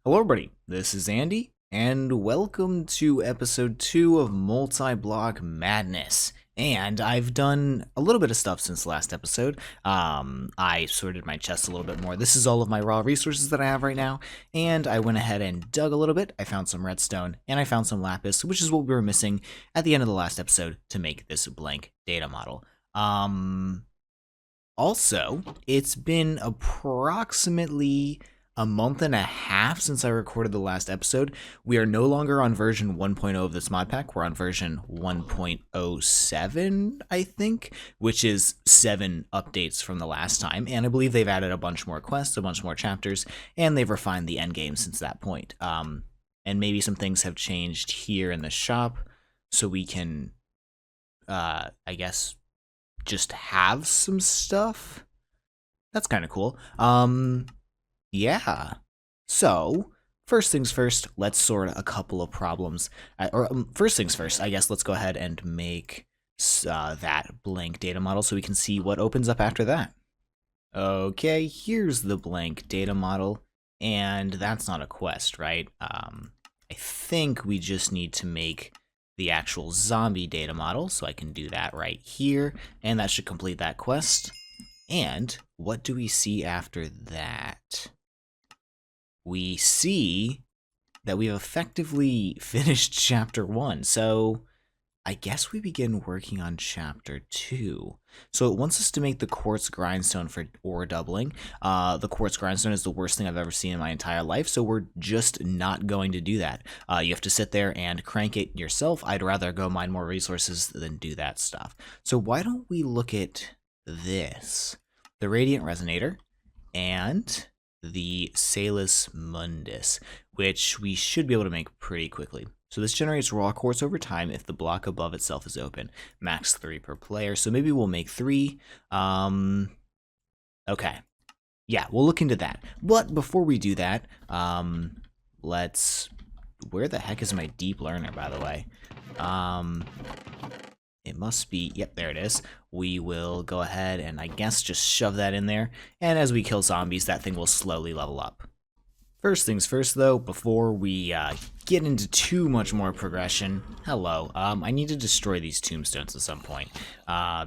Hello everybody, this is Andy, and welcome to episode 2 of Multiblock Madness. And I've done a little bit of stuff since the last episode. I sorted my chest a little bit more. This is all of my raw resources that I have right now, and I went ahead and dug a little bit. I found some redstone, and I found some lapis, which is what we were missing at the end of the last episode to make this blank data model. Also, it's been approximately a month and a half since I recorded the last episode. We are no longer on version 1.0 of this mod pack. We're on version 1.07, I think, which is 7 updates from the last time. And I believe they've added a bunch more quests, a bunch more chapters, and they've refined the endgame since that point. And maybe some things have changed here in the shop, so we can, I guess, just have some stuff. That's kind of cool. Yeah. So, first things first, let's sort a couple of problems. First things first, I guess let's go ahead and make that blank data model so we can see what opens up after that. Okay, here's the blank data model, and that's not a quest, right? I think we just need to make the actual zombie data model, so I can do that right here, and that should complete that quest. And what do we see after that? We see that we've effectively finished chapter 1, so I guess we begin working on chapter 2. So it wants us to make the quartz grindstone for ore doubling. The quartz grindstone is the worst thing I've ever seen in my entire life, so we're just not going to do that. You have to sit there and crank it yourself. I'd rather go mine more resources than do that stuff. So why don't we look at this? The Radiant Resonator and the Salus Mundus, which we should be able to make pretty quickly. So this generates raw quartz over time if the block above itself is open. Max 3 per player, so maybe we'll make 3. Okay. Yeah, we'll look into that. But before we do that, let's... Where the heck is my deep learner, by the way? It must be, yep, there it is. We will go ahead and I guess just shove that in there. And as we kill zombies, that thing will slowly level up. First things first though, before we get into too much more progression, hello, I need to destroy these tombstones at some point.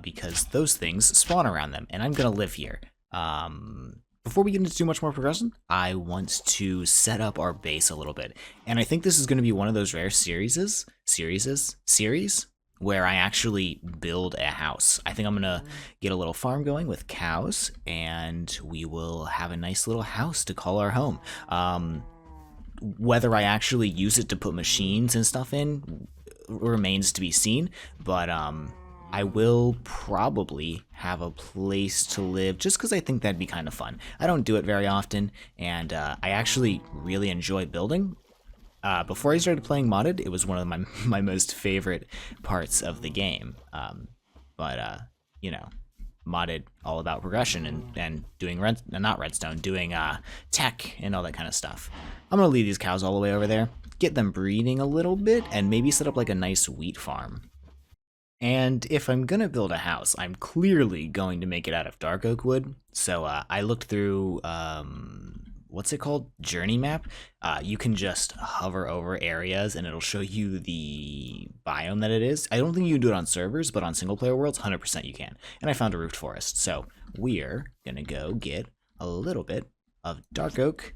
Because those things spawn around them, and I'm gonna live here. Before we get into too much more progression, I want to set up our base a little bit. And I think this is gonna be one of those rare series where I actually build a house. I think I'm gonna get a little farm going with cows, and we will have a nice little house to call our home. Whether I actually use it to put machines and stuff in remains to be seen, but I will probably have a place to live just because I think that'd be kind of fun. I don't do it very often, and I actually really enjoy building. Before I started playing modded, it was one of my most favorite parts of the game. You know, modded all about progression and doing not redstone, doing tech and all that kind of stuff. I'm gonna leave these cows all the way over there, get them breeding a little bit, and maybe set up like a nice wheat farm. And if I'm gonna build a house, I'm clearly going to make it out of dark oak wood. So I looked through what's it called? Journey map. You can just hover over areas and it'll show you the biome that it is. I don't think you can do it on servers, but on single player worlds, 100% you can. And I found a roofed forest. So we're gonna go get a little bit of dark oak,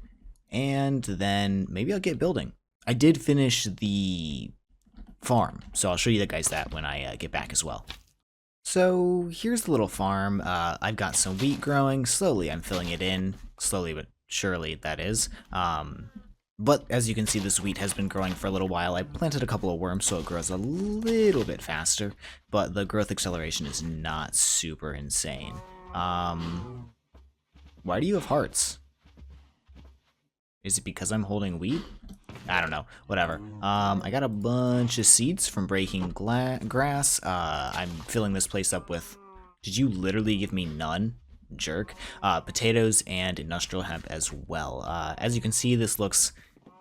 and then maybe I'll get building. I did finish the farm, so I'll show you guys that when I get back as well. So here's the little farm. I've got some wheat growing. Slowly I'm filling it in. Slowly but surely, that is. But as you can see, this wheat has been growing for a little while. I planted a couple of worms so it grows a little bit faster, but the growth acceleration is not super insane. Why do you have hearts? Is it because I'm holding wheat? I don't know, whatever. I got a bunch of seeds from breaking grass. I'm filling this place up with... Did you literally give me none? Jerk. Potatoes and industrial hemp as well. As you can see, this looks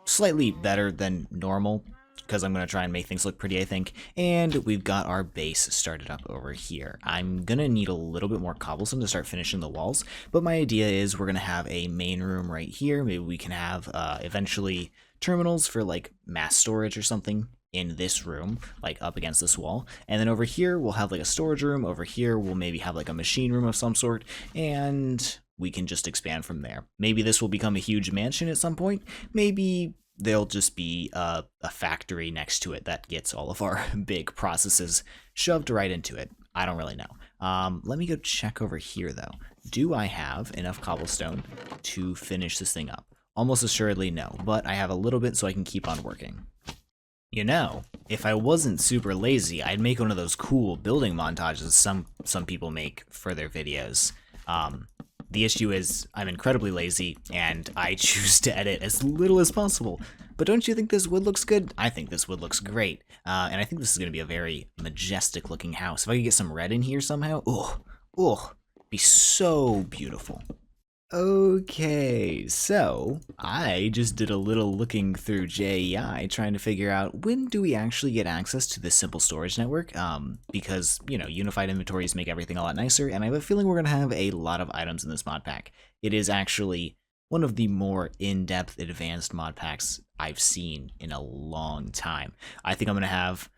slightly better than normal. because I'm going to try and make things look pretty, I think. And we've got our base started up over here. I'm going to need a little bit more cobblestone to start finishing the walls, but my idea is we're going to have a main room right here. Maybe we can have eventually terminals for like mass storage or something in this room, like up against this wall. And then over here, we'll have like a storage room. Over here, we'll maybe have like a machine room of some sort, and we can just expand from there. Maybe this will become a huge mansion at some point. Maybe there'll just be a factory next to it that gets all of our big processes shoved right into it. I don't really know. Let me go check over here, though. Do I have enough cobblestone to finish this thing up? Almost assuredly no, but I have a little bit so I can keep on working. You know, if I wasn't super lazy, I'd make one of those cool building montages some people make for their videos. The issue is I'm incredibly lazy, and I choose to edit as little as possible. But don't you think this wood looks good? I think this wood looks great. And I think this is going to be a very majestic looking house. If I could get some red in here somehow, be so beautiful. Okay, so I just did a little looking through JEI trying to figure out when do we actually get access to this simple storage network, because, you know, unified inventories make everything a lot nicer, and I have a feeling we're going to have a lot of items in this mod pack. It is actually one of the more in-depth advanced mod packs I've seen in a long time. I think I'm going to have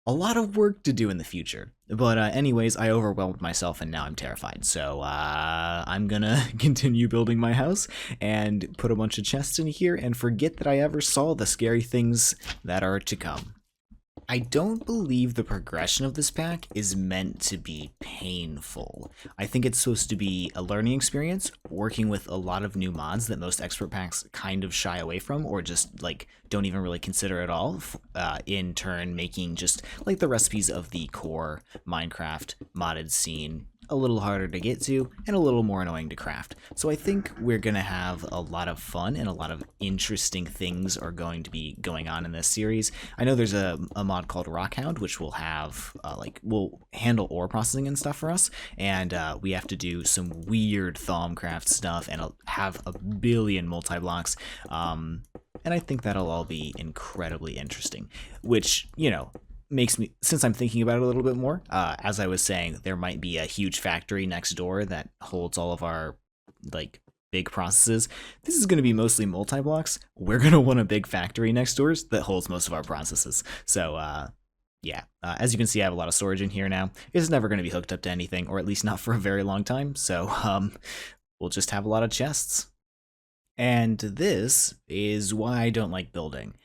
a lot of work to do in the future. But anyways, I overwhelmed myself and now I'm terrified. So I'm gonna continue building my house and put a bunch of chests in here and forget that I ever saw the scary things that are to come. I don't believe the progression of this pack is meant to be painful. I think it's supposed to be a learning experience, working with a lot of new mods that most expert packs kind of shy away from, or just like don't even really consider at all, in turn making just like the recipes of the core Minecraft modded scene a little harder to get to and a little more annoying to craft. So I think we're gonna have a lot of fun and a lot of interesting things are going to be going on in this series. I know there's a mod called Rockhound, which will have will handle ore processing and stuff for us, and we have to do some weird Thaumcraft stuff and have a billion multi-blocks. And I think that'll all be incredibly interesting, which, you know, makes me, since I'm thinking about it a little bit more, as I was saying, there might be a huge factory next door that holds all of our, like, big processes. This is going to be mostly multi-blocks. We're going to want a big factory next door that holds most of our processes. So, yeah, as you can see, I have a lot of storage in here now. It's never going to be hooked up to anything, or at least not for a very long time, so, we'll just have a lot of chests. And this is why I don't like building.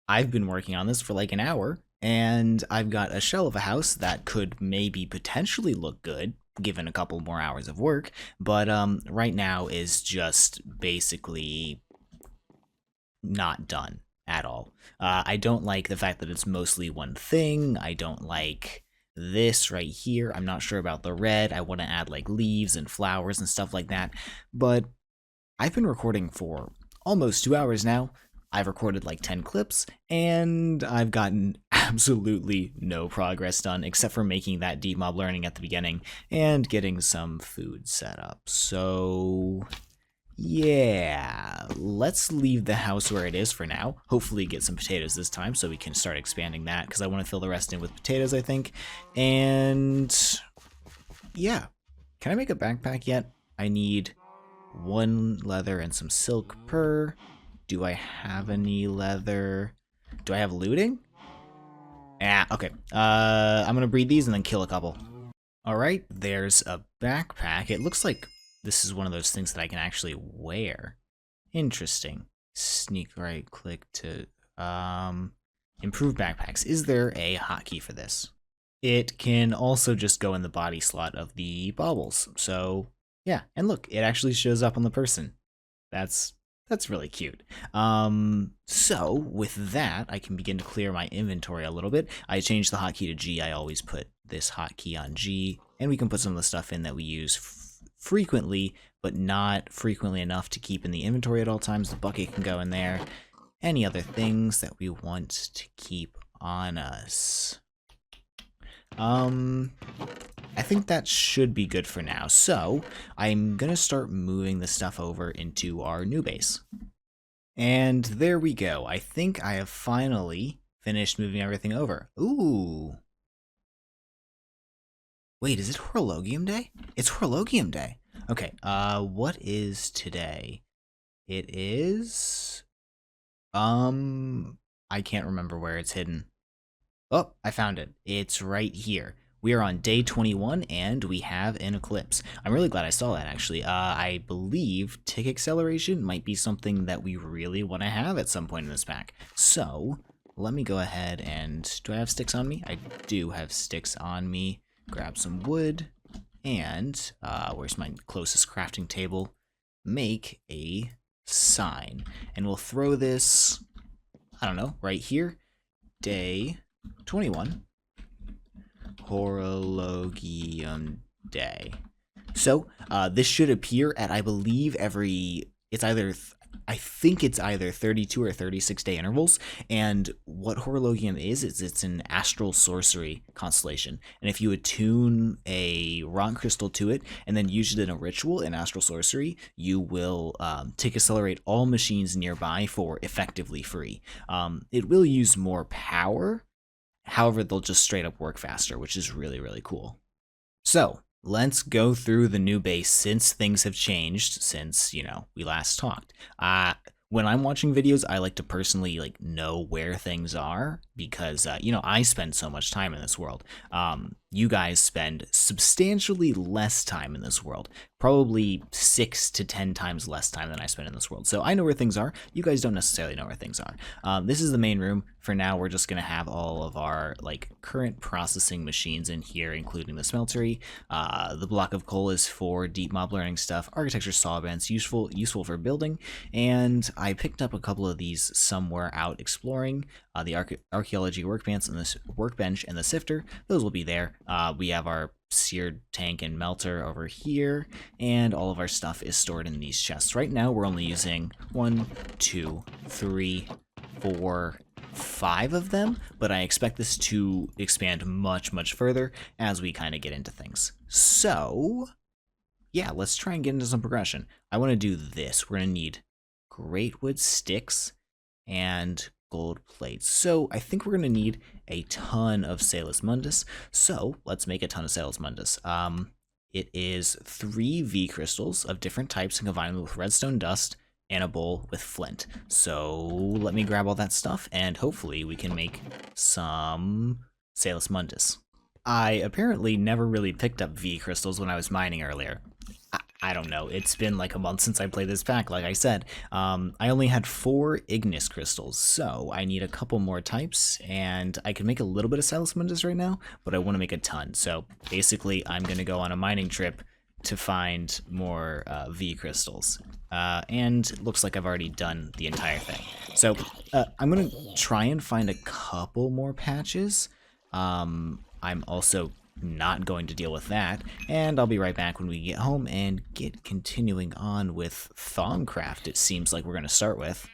I've been working on this for like an hour, and I've got a shell of a house that could maybe potentially look good given a couple more hours of work, but right now is just basically not done at all. I don't like the fact that it's mostly one thing. I don't like this right here. I'm not sure about the red. I want to add like leaves and flowers and stuff like that, but I've been recording for almost 2 hours now. I've recorded like 10 clips, and I've gotten absolutely no progress done except for making that deep mob learning at the beginning and getting some food set up. So yeah, let's leave the house where it is for now. Hopefully get some potatoes this time so we can start expanding that, because I want to fill the rest in with potatoes, I think. And yeah, can I make a backpack yet? I need 1 leather and some silk per. Do I have any leather? Do I have looting? Okay. I'm gonna breed these and then kill a couple. Alright, there's a backpack. It looks like this is one of those things that I can actually wear. Interesting. Sneak right click to improve backpacks. Is there a hotkey for this? It can also just go in the body slot of the baubles. So yeah, and look, it actually shows up on the person. That's really cute. So with that, I can begin to clear my inventory a little bit. I changed the hotkey to G. I always put this hotkey on G, and we can put some of the stuff in that we use frequently, but not frequently enough to keep in the inventory at all times. The bucket can go in there. Any other things that we want to keep on us? I think that should be good for now. So I'm gonna start moving the stuff over into our new base. And there we go. I think I have finally finished moving everything over. Ooh. Wait, is it Horologium Day? It's Horologium Day. Okay, what is today? It is... I can't remember where it's hidden. Oh, I found it. It's right here. We are on day 21 and we have an eclipse. I'm really glad I saw that actually. I believe tick acceleration might be something that we really want to have at some point in this pack. So let me go ahead and, do I have sticks on me? I do have sticks on me. Grab some wood and, where's my closest crafting table? Make a sign. And we'll throw this, I don't know, right here. Day 21, Horologium Day. So this should appear at, I believe, I think it's either 32 or 36 day intervals. And what Horologium is it's an astral sorcery constellation. And if you attune a rock crystal to it and then use it in a ritual in astral sorcery, you will tick accelerate all machines nearby for effectively free. It will use more power. However, they'll just straight up work faster, which is really, really cool. So let's go through the new base since things have changed since, we last talked. When I'm watching videos, I like to personally know where things are because, I spend so much time in this world. You guys spend substantially less time in this world, probably 6 to 10 times less time than I spend in this world. So I know where things are. You guys don't necessarily know where things are. This is the main room. For now, we're just going to have all of our current processing machines in here, including the smeltery. The block of coal is for deep mob learning stuff. Architecture saw bench, useful for building. And I picked up a couple of these somewhere out exploring. The archaeology workbench and the sifter, those will be there. We have our seared tank and melter over here, and all of our stuff is stored in these chests. Right now, we're only using 1, 2, 3, 4, 5 of them, but I expect this to expand much, much further as we kind of get into things. So, yeah, let's try and get into some progression. I want to do this. We're going to need great wood sticks and gold plates. So I think we're going to need a ton of Salus Mundus. So let's make a ton of Salus Mundus. It is 3 V crystals of different types and combine them with redstone dust and a bowl with flint. So let me grab all that stuff and hopefully we can make some Salus Mundus. I apparently never really picked up V crystals when I was mining earlier. I don't know, it's been like a month since I played this pack, like I said. I only had 4 Ignis crystals, so I need a couple more types, and I can make a little bit of Salus Mundus right now, but I want to make a ton. So basically, I'm going to go on a mining trip to find more V crystals. And it looks like I've already done the entire thing. So I'm going to try and find a couple more patches. I'm also not going to deal with that, and I'll be right back when we get home and get continuing on with Thaumcraft. It seems like we're going to start with.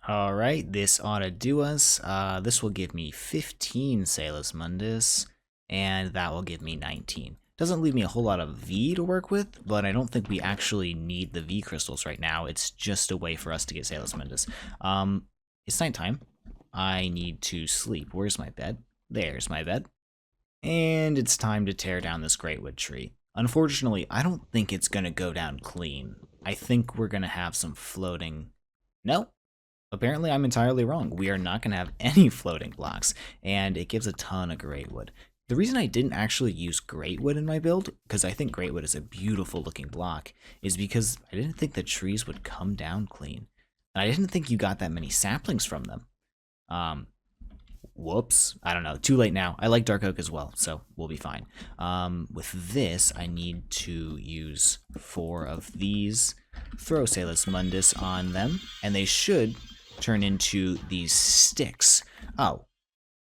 Alright, this ought to do us. This will give me 15 Salus Mundus, and that will give me 19. Doesn't leave me a whole lot of V to work with, but I don't think we actually need the V crystals right now. It's just a way for us to get Salus Mundus. It's nighttime. I need to sleep. Where's my bed? There's my bed. And it's time to tear down this greatwood tree. Unfortunately, I don't think it's going to go down clean. I think we're going to have some floating... No, apparently I'm entirely wrong. We are not going to have any floating blocks, and it gives a ton of greatwood. The reason I didn't actually use greatwood in my build, because I think greatwood is a beautiful looking block, is because I didn't think the trees would come down clean. And I didn't think you got that many saplings from them. Whoops, I don't know, too late now. I like dark oak as well, so we'll be fine. With this, I need to use 4 of these, throw Salus Mundus on them, and they should turn into these sticks. Oh,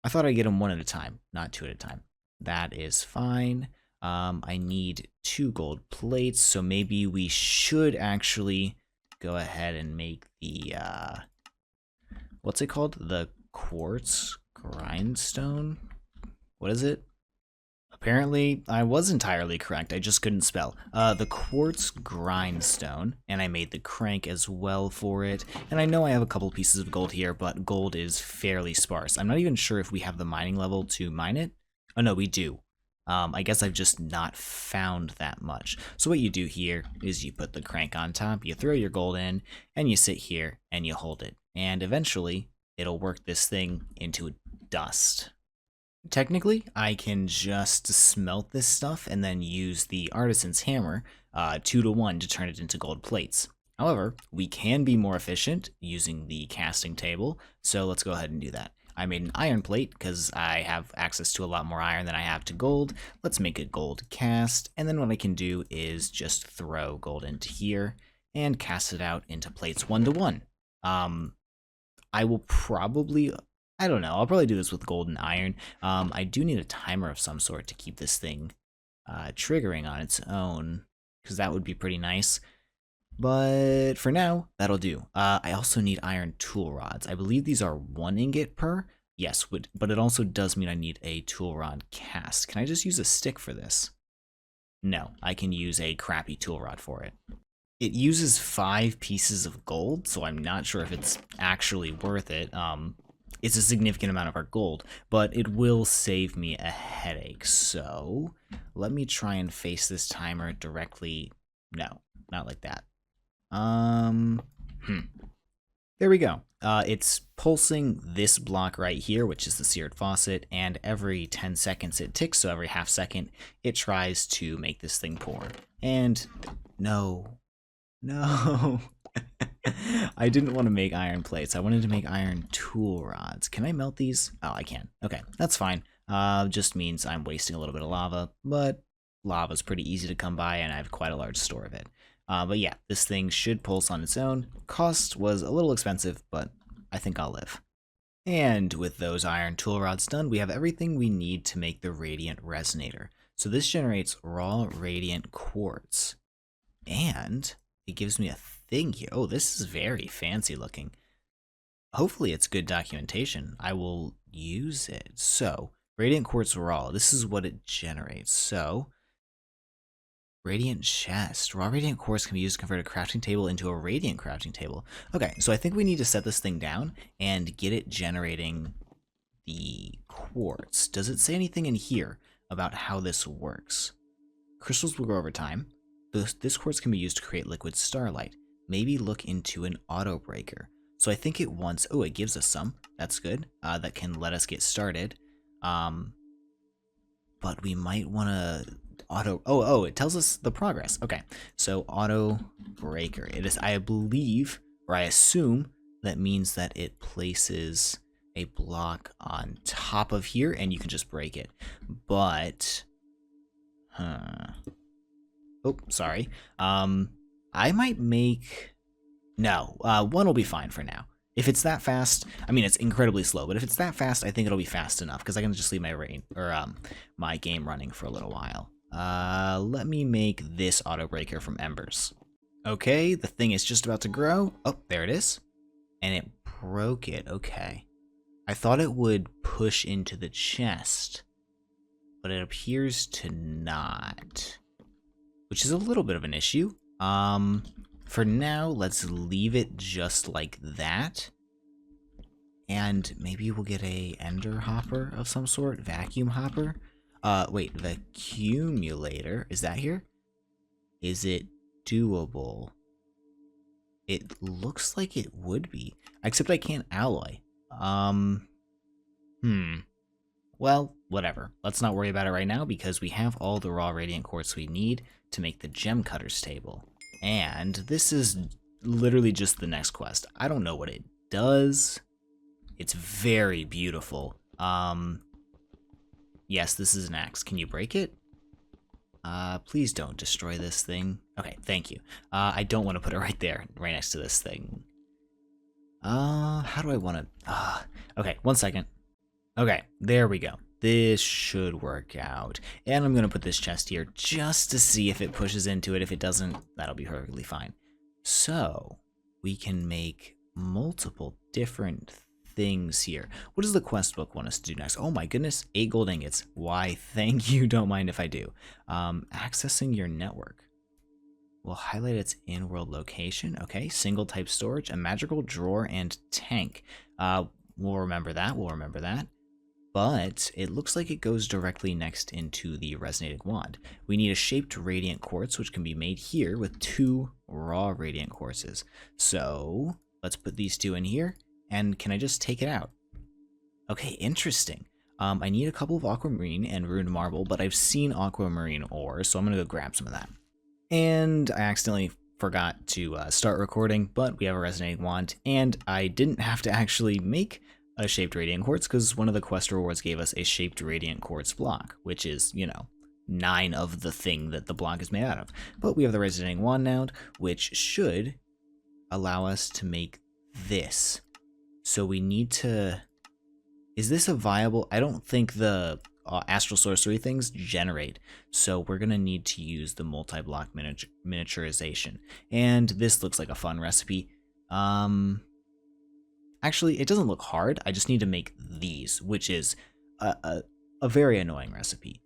I thought I'd get them 1 at a time, not 2 at a time. That is fine. I need 2 gold plates, so maybe we should actually go ahead and make the, what's it called? The quartz grindstone? What is it? Apparently, I was entirely correct. I just couldn't spell. The quartz grindstone, and I made the crank as well for it. And I know I have a couple pieces of gold here, but gold is fairly sparse. I'm not even sure if we have the mining level to mine it. Oh no, we do. I guess I've just not found that much. So what you do here is you put the crank on top, you throw your gold in, and you sit here and you hold it. And eventually, it'll work this thing into dust. Technically, I can just smelt this stuff and then use the artisan's hammer 2 to 1 to turn it into gold plates. However, we can be more efficient using the casting table, so let's go ahead and do that. I made an iron plate because I have access to a lot more iron than I have to gold. Let's make a gold cast, and then what I can do is just throw gold into here and cast it out into plates 1 to 1. I will probably, I don't know, I'll probably do this with gold and iron. I do need a timer of some sort to keep this thing triggering on its own, because that would be pretty nice. But for now, that'll do. I also need iron tool rods. I believe these are 1 ingot per. Yes, but it also does mean I need a tool rod cast. Can I just use a stick for this? No, I can use a crappy tool rod for it. It uses 5 pieces of gold, so I'm not sure if it's actually worth it. It's a significant amount of our gold, but it will save me a headache. So let me try and face this timer directly. No, not like that. There we go. It's pulsing this block right here, which is the seared faucet, and every 10 seconds it ticks, so every half second it tries to make this thing pour. And no. I didn't want to make iron plates. I wanted to make iron tool rods. Can I melt these? Oh, I can. Okay, that's fine. Just means I'm wasting a little bit of lava, but lava's pretty easy to come by, and I have quite a large store of it. But yeah, this thing should pulse on its own. Cost was a little expensive, but I think I'll live. And with those iron tool rods done, we have everything we need to make the radiant resonator. So this generates raw radiant quartz. And it gives me a thing here. Oh, this is very fancy looking. Hopefully it's good documentation. I will use it. So, radiant quartz raw. This is what it generates. So, radiant chest. Raw radiant quartz can be used to convert a crafting table into a radiant crafting table. Okay, so I think we need to set this thing down and get it generating the quartz. Does it say anything in here about how this works? Crystals will grow over time. This quartz can be used to create liquid starlight. Maybe look into an auto breaker. So I think it wants, oh, it gives us some. That's good. That can let us get started. But we might want to oh, it tells us the progress. Okay, so auto breaker. It is, I believe, or I assume, that means that it places a block on top of here and you can just break it. But, oh, sorry. I might make, no, 1 will be fine for now. If it's that fast, I mean, it's incredibly slow, but if it's that fast, I think it'll be fast enough because I can just leave my game running for a little while. Let me make this auto breaker from embers. Okay, the thing is just about to grow. Oh, there it is. And it broke it. Okay. I thought it would push into the chest, but it appears to not, which is a little bit of an issue. For now, let's leave it just like that. And maybe we'll get a ender hopper of some sort, vacuum hopper. Wait, the accumulator, is that here? Is it doable? It looks like it would be, except I can't alloy. Well, whatever. Let's not worry about it right now because we have all the raw radiant quartz we need to make the gem cutters table. And this is literally just the next quest. I don't know what it does. It's very beautiful. Yes, this is an axe. Can you break it? Please don't destroy this thing. Okay, thank you. I don't want to put it right there, right next to this thing. How do I want to... okay, 1 second. Okay, there we go. This should work out. And I'm going to put this chest here just to see if it pushes into it. If it doesn't, that'll be perfectly fine. So, we can make multiple different things here. What does the quest book want us to do next? Oh my goodness, 8 gold ingots. Why, thank you, don't mind if I do. Accessing your network. We'll highlight its in-world location. Okay, single type storage, a magical drawer, and tank. We'll remember that, But it looks like it goes directly next into the resonating wand. We need a shaped radiant quartz, which can be made here with 2 raw radiant quartzes. So let's put these 2 in here, and can I just take it out? Okay, interesting. I need a couple of aquamarine and ruined marble, but I've seen aquamarine ore, so I'm gonna go grab some of that. And I accidentally forgot to start recording, but we have a resonating wand, and I didn't have to actually make a shaped radiant quartz because one of the quest rewards gave us a shaped radiant quartz block, which is, 9 of the thing that the block is made out of. But we have the resonating wand now, which should allow us to make this. So we need to... Is this a viable... I don't think the astral sorcery things generate, so we're going to need to use the multi-block miniaturization. And this looks like a fun recipe. Actually, it doesn't look hard. I just need to make these, which is a very annoying recipe.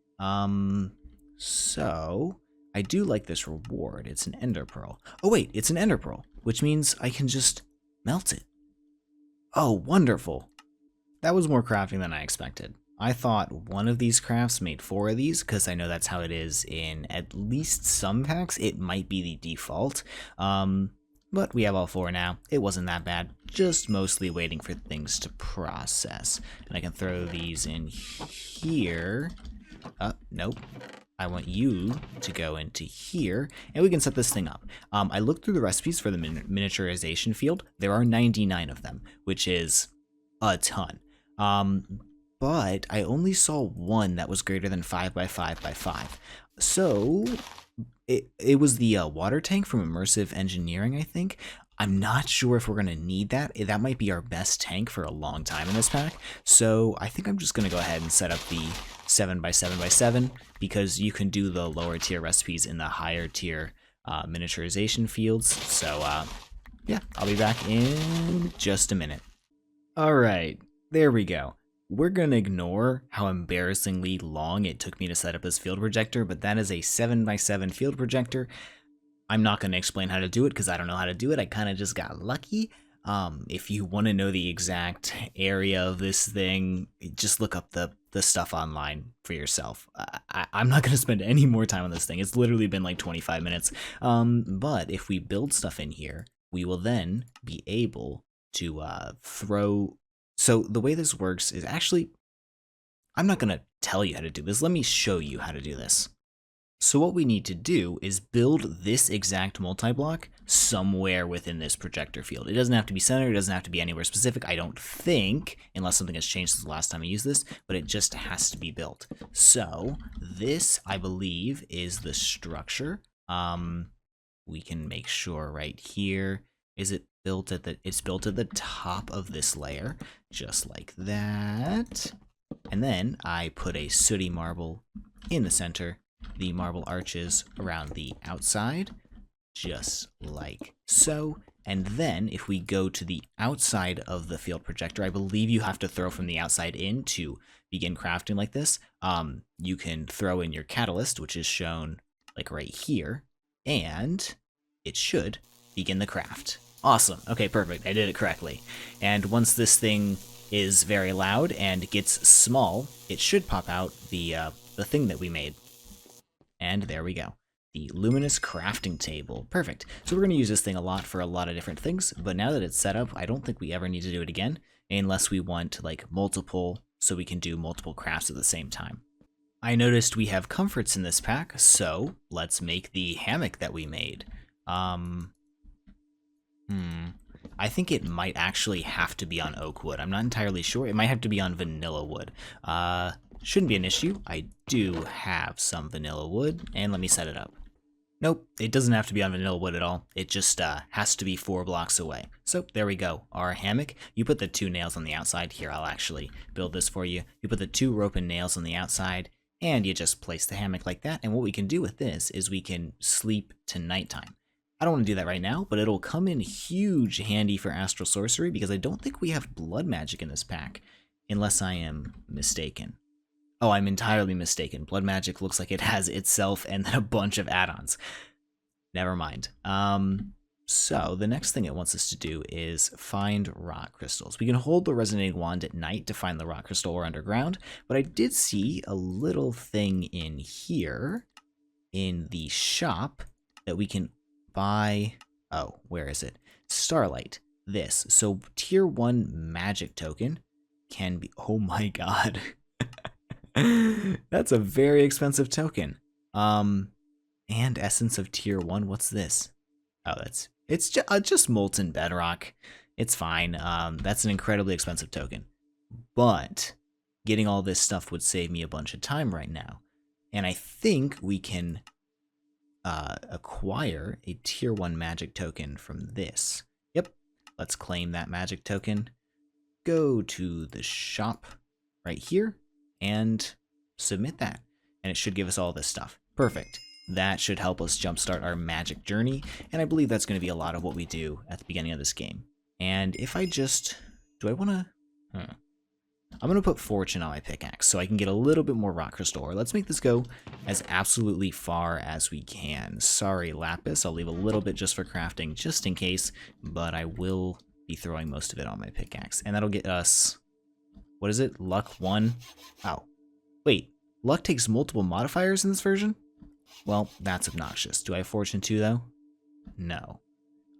So I do like this reward. It's an ender pearl. Oh wait, it's an ender pearl, which means I can just melt it. Oh, wonderful. That was more crafting than I expected. I thought one of these crafts made 4 of these, because I know that's how it is in at least some packs. It might be the default. But we have all 4 now. It wasn't that bad, just mostly waiting for things to process. And I can throw these in here. Nope. I want you to go into here, and we can set this thing up. I looked through the recipes for the miniaturization field. There are 99 of them, which is a ton. But I only saw one that was greater than 5 by 5 by 5. So... It was the water tank from Immersive Engineering, I think. I'm not sure if we're going to need that. That might be our best tank for a long time in this pack. So I think I'm just going to go ahead and set up the 7 by 7 by 7 because you can do the lower tier recipes in the higher tier miniaturization fields. So yeah, I'll be back in just a minute. All right, there we go. We're going to ignore how embarrassingly long it took me to set up this field projector, but that is a 7 by 7 field projector. I'm not going to explain how to do it because I don't know how to do it. I kind of just got lucky. If you want to know the exact area of this thing, just look up the stuff online for yourself. I'm not going to spend any more time on this thing. It's literally been like 25 minutes. But if we build stuff in here, we will then be able to throw... So the way this works is actually, I'm not going to tell you how to do this. Let me show you how to do this. So what we need to do is build this exact multi-block somewhere within this projector field. It doesn't have to be centered. It doesn't have to be anywhere specific, I don't think, unless something has changed since the last time I used this, but it just has to be built. So this, I believe, is the structure. We can make sure right here. Is it built at it's built at the top of this layer, just like that. And then I put a sooty marble in the center, the marble arches around the outside, just like so. And then if we go to the outside of the field projector, I believe you have to throw from the outside in to begin crafting like this. You can throw in your catalyst, which is shown like right here, and it should begin the craft. Awesome. Okay, perfect. I did it correctly. And once this thing is very loud and gets small, it should pop out the thing that we made. And there we go. The luminous crafting table. Perfect. So we're going to use this thing a lot for a lot of different things, but now that it's set up, I don't think we ever need to do it again unless we want like multiple, so we can do multiple crafts at the same time. I noticed we have comforts in this pack, so let's make the hammock that we made. I think it might actually have to be on oak wood. I'm not entirely sure. It might have to be on vanilla wood. Shouldn't be an issue. I do have some vanilla wood, and let me set it up. Nope, it doesn't have to be on vanilla wood at all. It just has to be 4 blocks away. So there we go, our hammock. You put the 2 nails on the outside. Here, I'll actually build this for you. You put the 2 rope and nails on the outside, and you just place the hammock like that. And what we can do with this is we can sleep to nighttime. I don't want to do that right now, but it'll come in huge handy for Astral Sorcery because I don't think we have Blood Magic in this pack, unless I am mistaken. Oh, I'm entirely mistaken. Blood Magic looks like it has itself and then a bunch of add-ons. Never mind. So the next thing it wants us to do is find rock crystals. We can hold the Resonating Wand at night to find the rock crystal or underground, but I did see a little thing in here in the shop that we can buy. Oh, where is it? Starlight. This. So tier 1 magic token can be, oh my god. That's a very expensive token. And essence of tier 1. What's this? Oh, it's just molten bedrock. It's fine. That's an incredibly expensive token. But getting all this stuff would save me a bunch of time right now. And I think we can acquire a tier 1 magic token from this. Yep. Let's claim that magic token. Go to the shop right here and submit that. And it should give us all this stuff. Perfect. That should help us jumpstart our magic journey, and I believe that's going to be a lot of what we do at the beginning of this game. And if I just... do I want to... I'm going to put Fortune on my pickaxe so I can get a little bit more rock crystal. Or let's make this go as absolutely far as we can. Sorry, Lapis. I'll leave a little bit just for crafting, just in case, but I will be throwing most of it on my pickaxe. And that'll get us... what is it? Luck 1? Oh. Wait. Luck takes multiple modifiers in this version? Well, that's obnoxious. Do I have Fortune 2, though? No.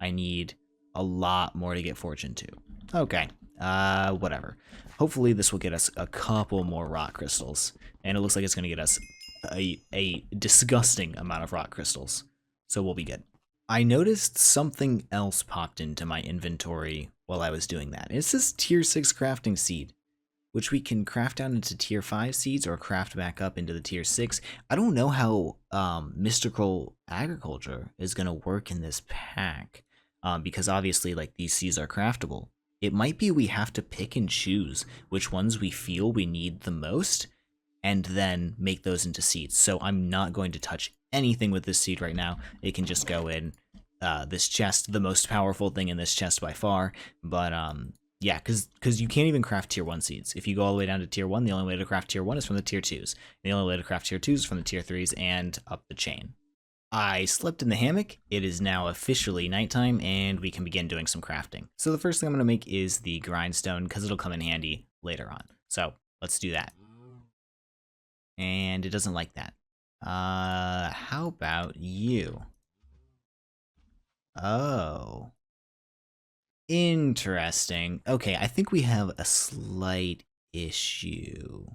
I need a lot more to get Fortune 2. Okay. Whatever. Hopefully this will get us a couple more rock crystals. And it looks like it's going to get us a disgusting amount of rock crystals. So we'll be good. I noticed something else popped into my inventory while I was doing that. It's this tier 6 crafting seed, which we can craft down into tier 5 seeds or craft back up into the tier 6. I don't know how mystical agriculture is going to work in this pack, because obviously like these seeds are craftable. It might be we have to pick and choose which ones we feel we need the most and then make those into seeds. So I'm not going to touch anything with this seed right now. It can just go in this chest, the most powerful thing in this chest by far, but yeah, because you can't even craft tier 1 seeds. If you go all the way down to tier 1, the only way to craft tier 1 is from the tier 2s. The only way to craft tier 2s is from the tier 3s and up the chain. I slept in the hammock. It is now officially nighttime, and we can begin doing some crafting. So the first thing I'm going to make is the grindstone, because it'll come in handy later on. So let's do that. And it doesn't like that. How about you? Oh. Interesting. Okay, I think we have a slight issue.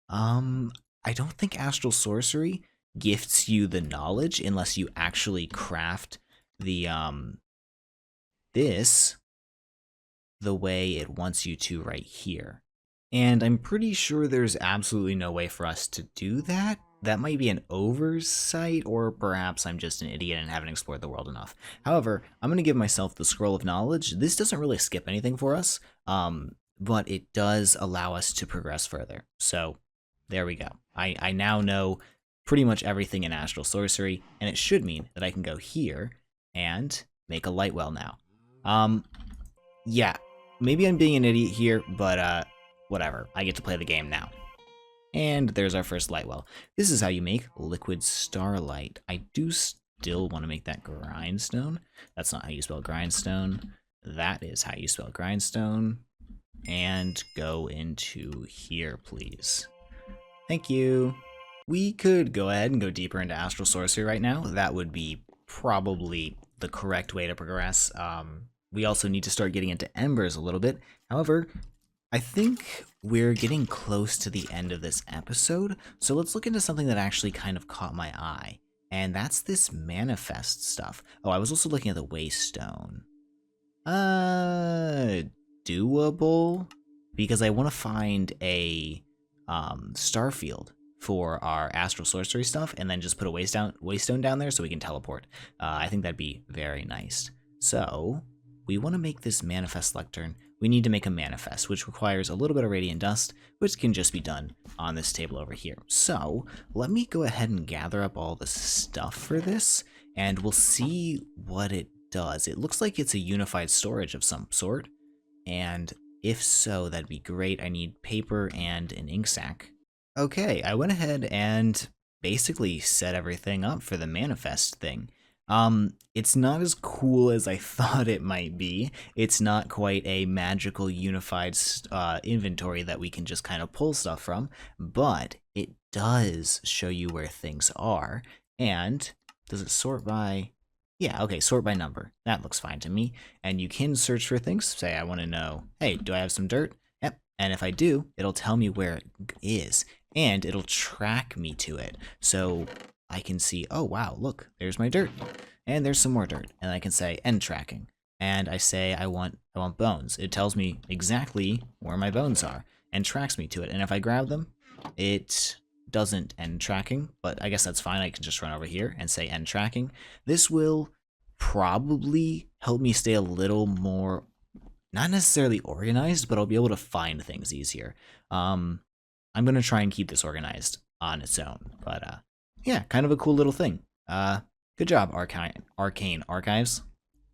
I don't think Astral Sorcery gifts you the knowledge unless you actually craft the, this the way it wants you to right here. And I'm pretty sure there's absolutely no way for us to do that. That might be an oversight, or perhaps I'm just an idiot and haven't explored the world enough. However, I'm going to give myself the Scroll of Knowledge. This doesn't really skip anything for us, but it does allow us to progress further. So there we go. I now know pretty much everything in Astral Sorcery, and it should mean that I can go here and make a light well now. Yeah, maybe I'm being an idiot here, but whatever. I get to play the game now. And there's our first light well. This is how you make liquid starlight. I do still want to make that grindstone. That's not how you spell grindstone. That is how you spell grindstone. And go into here, please. Thank you. We could go ahead and go deeper into Astral Sorcery right now. That would be probably the correct way to progress. We also need to start getting into Embers a little bit. However, I think we're getting close to the end of this episode, so let's look into something that actually kind of caught my eye, and that's this manifest stuff. Oh, I was also looking at the Waystone. Doable? Because I want to find a star field for our Astral Sorcery stuff, and then just put a Waystone down there so we can teleport. I think that'd be very nice. So, we want to make this manifest lectern. We need to make a manifest, which requires a little bit of radiant dust, which can just be done on this table over here. So let me go ahead and gather up all the stuff for this, and we'll see what it does. It looks like it's a unified storage of some sort, and if so, that'd be great. I need paper and an ink sac. Okay, I went ahead and basically set everything up for the manifest thing. It's not as cool as I thought it might be. It's not quite a magical unified inventory that we can just kind of pull stuff from, but it does show you where things are. And does it sort by... Yeah, okay, sort by number. That looks fine to me. And you can search for things. Say, I want to know, hey, do I have some dirt? Yep. And if I do, it'll tell me where it is. And it'll track me to it. So I can see, oh, wow, look, there's my dirt. And there's some more dirt. And I can say, end tracking. And I say, I want bones. It tells me exactly where my bones are and tracks me to it. And if I grab them, it doesn't end tracking, but I guess that's fine. I can just run over here and say end tracking. This will probably help me stay a little more, not necessarily organized, but I'll be able to find things easier. I'm going to try and keep this organized on its own, but yeah, kind of a cool little thing. Good job, Arcane Archives.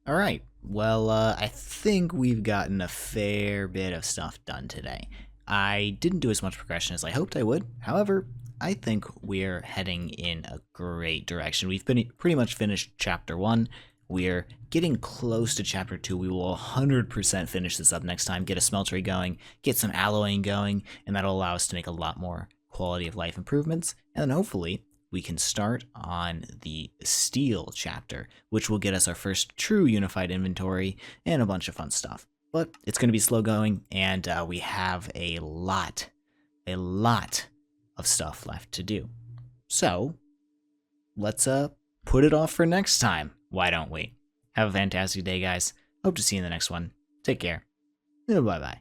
All right, well, I think we've gotten a fair bit of stuff done today. I didn't do as much progression as I hoped I would. However, I think we're heading in a great direction. We've been pretty much finished Chapter 1. We're getting close to Chapter 2. We will 100% finish this up next time, get a smeltery going, get some alloying going, and that'll allow us to make a lot more quality of life improvements. And then hopefully we can start on the Steel chapter, which will get us our first true unified inventory and a bunch of fun stuff. But it's going to be slow going, and we have a lot of stuff left to do. So let's put it off for next time. Why don't we? Have a fantastic day, guys. Hope to see you in the next one. Take care. Bye-bye.